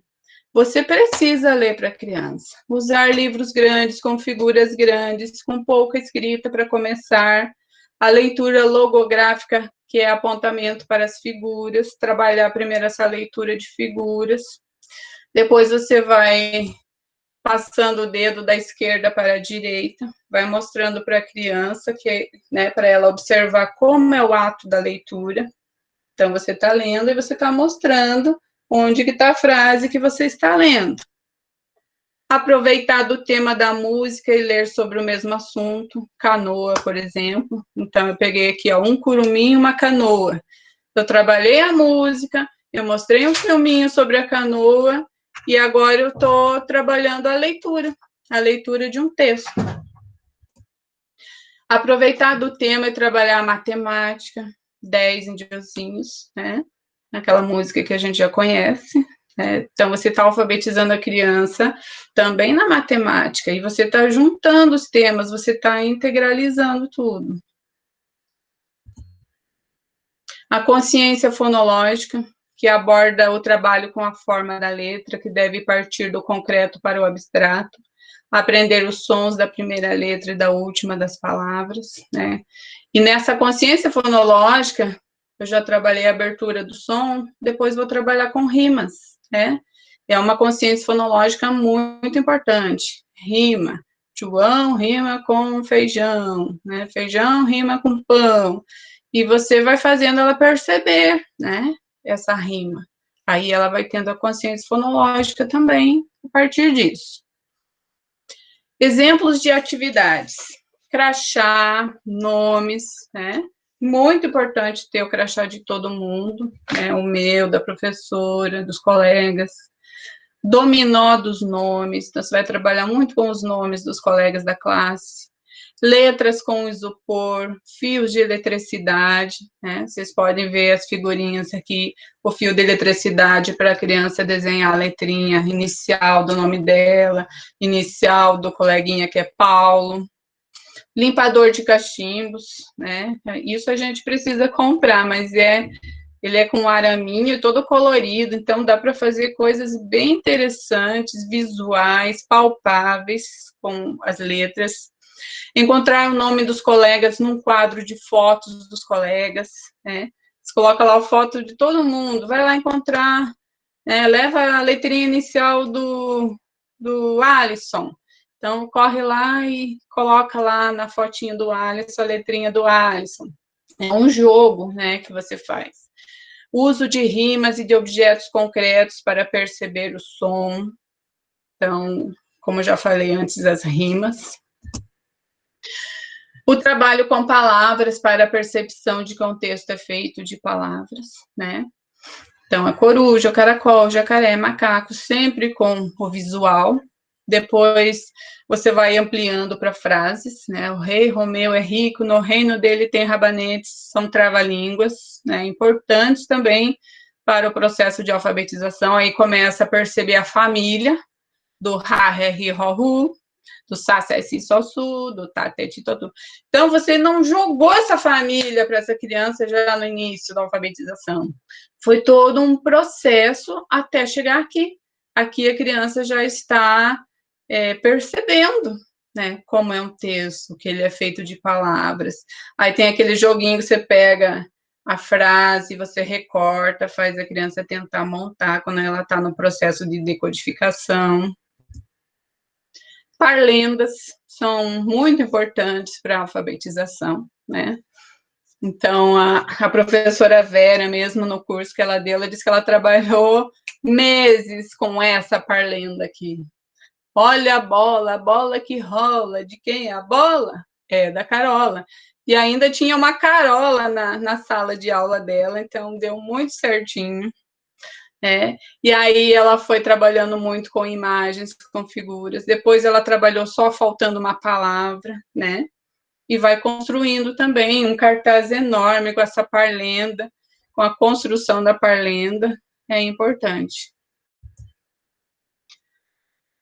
Você precisa ler para a criança. Usar livros grandes, com figuras grandes, com pouca escrita para começar. A leitura logográfica, que é apontamento para as figuras. Trabalhar primeiro essa leitura de figuras. Depois você vai passando o dedo da esquerda para a direita, vai mostrando para a criança, né, para ela observar como é o ato da leitura. Então, você está lendo e você está mostrando onde que está a frase que você está lendo. Aproveitar do tema da música e ler sobre o mesmo assunto, canoa, por exemplo. Então, eu peguei aqui, um curumim e uma canoa. Eu trabalhei a música, eu mostrei um filminho sobre a canoa, e agora eu estou trabalhando a leitura de um texto. Aproveitar do tema e trabalhar a matemática, 10 indicadorzinhos, né? Aquela música que a gente já conhece, né? Então, você está alfabetizando a criança também na matemática, e você está juntando os temas, você está integralizando tudo. A consciência fonológica, que aborda o trabalho com a forma da letra, que deve partir do concreto para o abstrato, aprender os sons da primeira letra e da última das palavras, né? E nessa consciência fonológica, eu já trabalhei a abertura do som, depois vou trabalhar com rimas, né? É uma consciência fonológica muito importante. Rima. João rima com feijão, né? Feijão rima com pão. E você vai fazendo ela perceber, né? Essa rima. Aí ela vai tendo a consciência fonológica também a partir disso. Exemplos de atividades. Crachá, nomes, né? Muito importante ter o crachá de todo mundo, né? O meu, da professora, dos colegas. Dominó dos nomes, então você vai trabalhar muito com os nomes dos colegas da classe. Letras com isopor, fios de eletricidade, né? Vocês podem ver as figurinhas aqui, o fio de eletricidade para a criança desenhar a letrinha inicial do nome dela, inicial do coleguinha que é Paulo. Limpador de cachimbos, né? Isso a gente precisa comprar, mas Ele é com araminho todo colorido, então dá para fazer coisas bem interessantes, visuais, palpáveis com as letras. Encontrar o nome dos colegas num quadro de fotos dos colegas, né? Você coloca lá a foto de todo mundo, vai lá encontrar, né? Leva a letrinha inicial do Alisson. Então, corre lá e coloca lá na fotinha do Alisson a letrinha do Alisson. É um jogo, né, que você faz. Uso de rimas e de objetos concretos para perceber o som. Então, como eu já falei antes, as rimas. O trabalho com palavras para a percepção de que o texto é feito de palavras, né? Então, a coruja, o caracol, o jacaré, macaco, sempre com o visual. Depois, você vai ampliando para frases, né? O rei Romeu é rico, no reino dele tem rabanetes, são trava-línguas, né? Importantes também para o processo de alfabetização. Aí começa a perceber a família, do ra, ré, ri, ro, ru, do sa, sé, si, sol, su, do ta, te, ti, to, tu. Então, você não jogou essa família para essa criança já no início da alfabetização. Foi todo um processo até chegar aqui. Aqui a criança já está percebendo, né, como é um texto, que ele é feito de palavras. Aí tem aquele joguinho que você pega a frase, você recorta, faz a criança tentar montar quando ela está no processo de decodificação. Parlendas são muito importantes para a alfabetização, né? Então, a professora Vera, mesmo no curso que ela deu, ela disse que ela trabalhou meses com essa parlenda aqui. Olha a bola que rola. De quem é a bola? É da Carola. E ainda tinha uma Carola na sala de aula dela, então deu muito certinho. E aí ela foi trabalhando muito com imagens, com figuras. Depois ela trabalhou só faltando uma palavra, né? E vai construindo também um cartaz enorme com essa parlenda, com a construção da parlenda, é importante.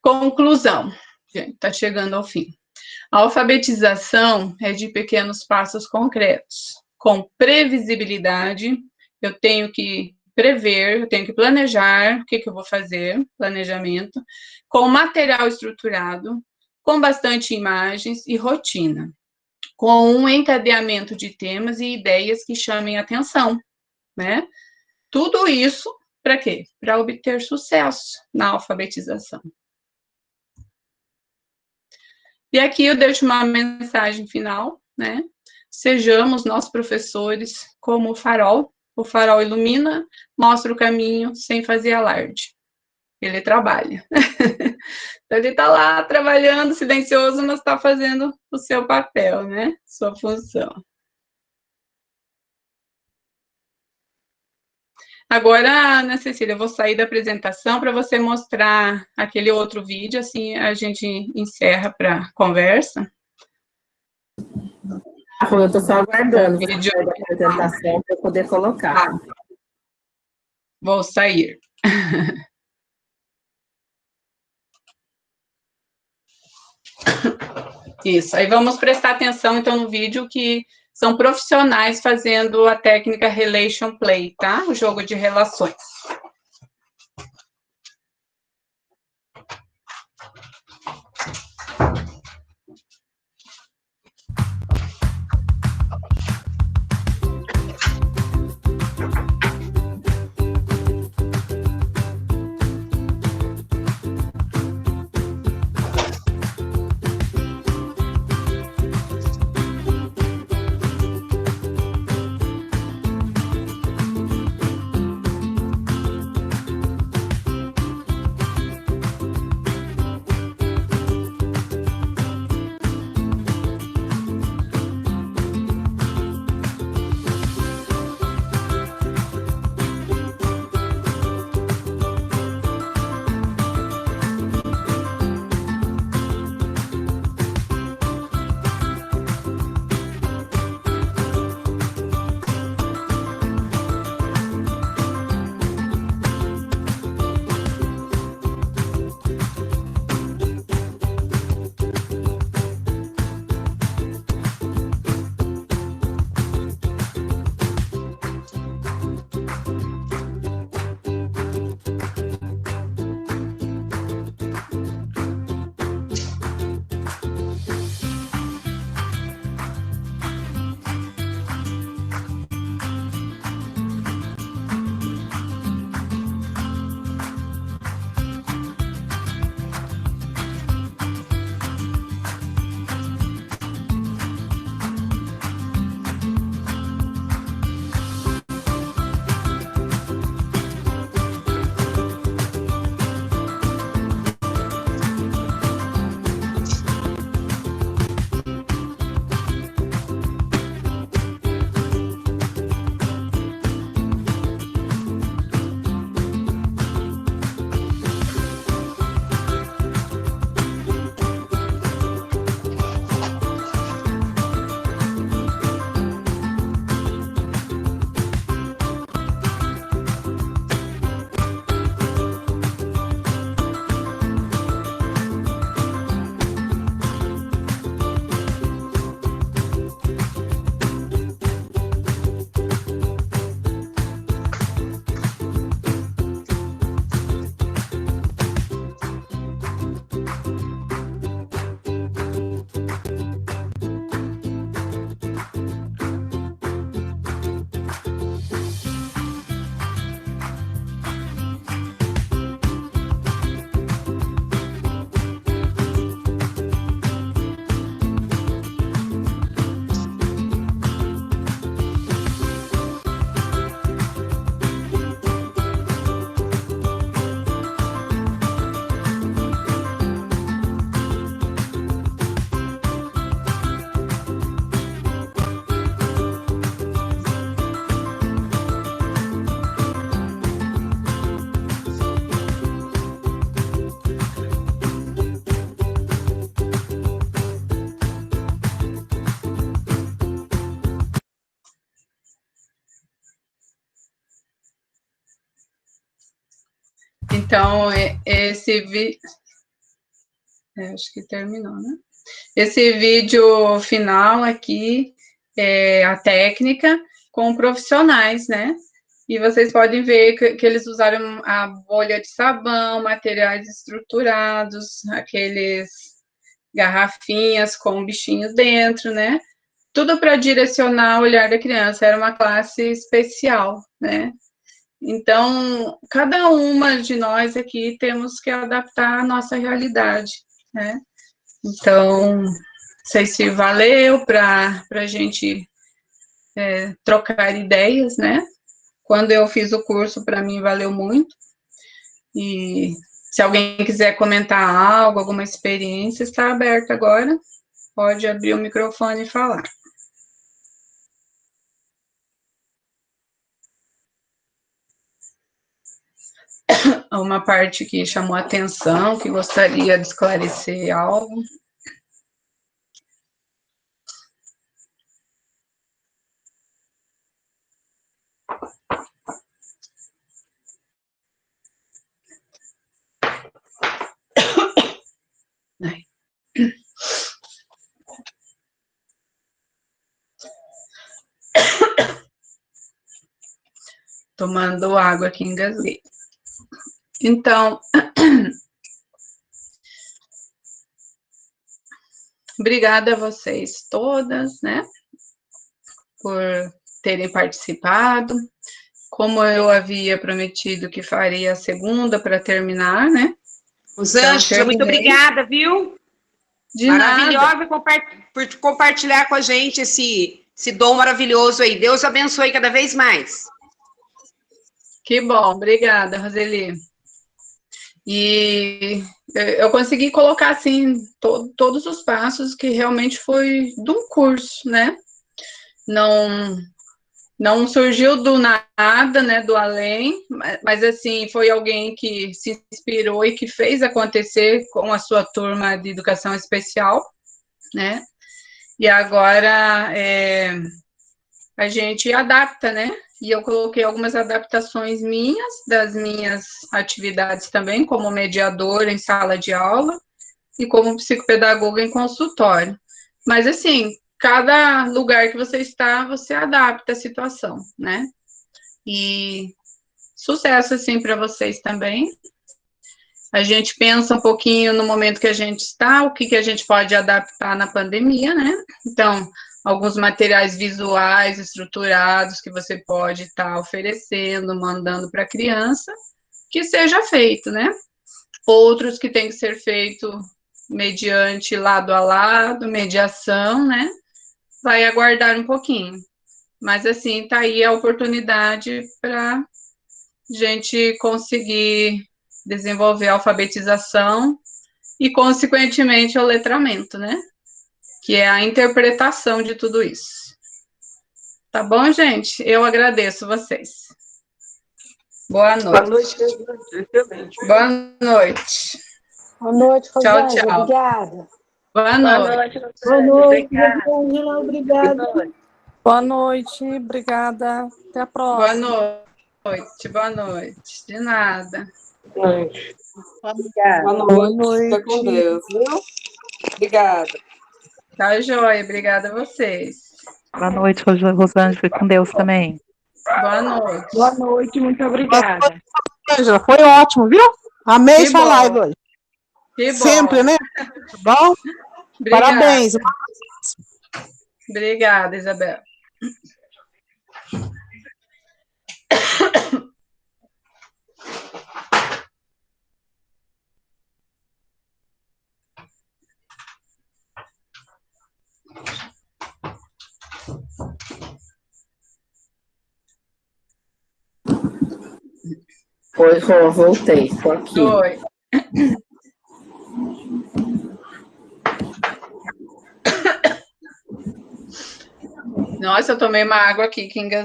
Conclusão, gente, está chegando ao fim. A alfabetização é de pequenos passos concretos, com previsibilidade. Eu tenho que prever, eu tenho que planejar o que eu vou fazer, planejamento, com material estruturado, com bastante imagens e rotina, com um encadeamento de temas e ideias que chamem atenção, né? Tudo isso para quê? Para obter sucesso na alfabetização. E aqui eu deixo uma mensagem final, né? Sejamos nós professores como o farol. O farol ilumina, mostra o caminho sem fazer alarde. Ele trabalha. Então, ele está lá trabalhando, silencioso, mas está fazendo o seu papel, né? Sua função. Agora, Ana Cecília, eu vou sair da apresentação para você mostrar aquele outro vídeo, assim a gente encerra para a conversa. Eu estou só aguardando o vídeo da apresentação para poder colocar. Vou sair. Isso, aí vamos prestar atenção, então, no vídeo, que são profissionais fazendo a técnica Relation Play, tá? O jogo de relações. Então, esse vídeo... acho que terminou, né? Esse vídeo final aqui é a técnica com profissionais, né? E vocês podem ver que eles usaram a bolha de sabão, materiais estruturados, aqueles garrafinhas com bichinhos dentro, né? Tudo para direcionar o olhar da criança. Era uma classe especial, né? Então, cada uma de nós aqui temos que adaptar a nossa realidade, né? Então, não sei se valeu para a gente trocar ideias, né? Quando eu fiz o curso, para mim, valeu muito. E se alguém quiser comentar algo, alguma experiência, está aberto agora. Pode abrir o microfone e falar. Uma parte que chamou a atenção, que gostaria de esclarecer algo. Tomando água aqui, engasguei. Então, obrigada a vocês todas, né, por terem participado. Como eu havia prometido que faria a segunda para terminar, né? Rosângela, Então, muito obrigada, viu? De Maravilhosa nada. por compartilhar com a gente esse dom maravilhoso aí. Deus abençoe cada vez mais. Que bom, obrigada, Roseli. E eu consegui colocar, assim, todos os passos que realmente foi de um curso, né? Não surgiu do nada, né, do além, mas, assim, foi alguém que se inspirou e que fez acontecer com a sua turma de educação especial, né? E agora a gente adapta, né? E eu coloquei algumas adaptações minhas, das minhas atividades também, como mediadora em sala de aula e como psicopedagoga em consultório. Mas, assim, cada lugar que você está, você adapta a situação, né? E sucesso, assim, para vocês também. A gente pensa um pouquinho no momento que a gente está, o que a gente pode adaptar na pandemia, né? Então, alguns materiais visuais estruturados que você pode estar oferecendo, mandando para a criança, que seja feito, né? Outros que tem que ser feito mediante lado a lado, mediação, né? Vai aguardar um pouquinho. Mas, assim, tá aí a oportunidade para gente conseguir desenvolver a alfabetização e, consequentemente, o letramento, né? Que é a interpretação de tudo isso. Tá bom, gente? Eu agradeço vocês. Boa noite. Boa noite, excelente. Boa noite. Boa noite, Tchau, Rosângela. tchau. Obrigada. Boa noite. Boa noite, Rosângela. Obrigada. Boa noite, obrigada. Até a próxima. Boa noite. De nada. Boa noite. Obrigada. Boa noite. Fica com Deus, viu? Obrigada. Tá joia. Obrigada a vocês. Boa noite, Rosângela. Fique com Deus também. Boa noite. Boa noite, muito obrigada. Ângela, foi ótimo, viu? Amei Que sua bom. live hoje. Que bom. Sempre, né? Bom? Obrigada. Parabéns. Obrigada, Isabel. Oi, Rô, voltei, tô aqui. Oi. Nossa, eu tomei uma água aqui que engasgou.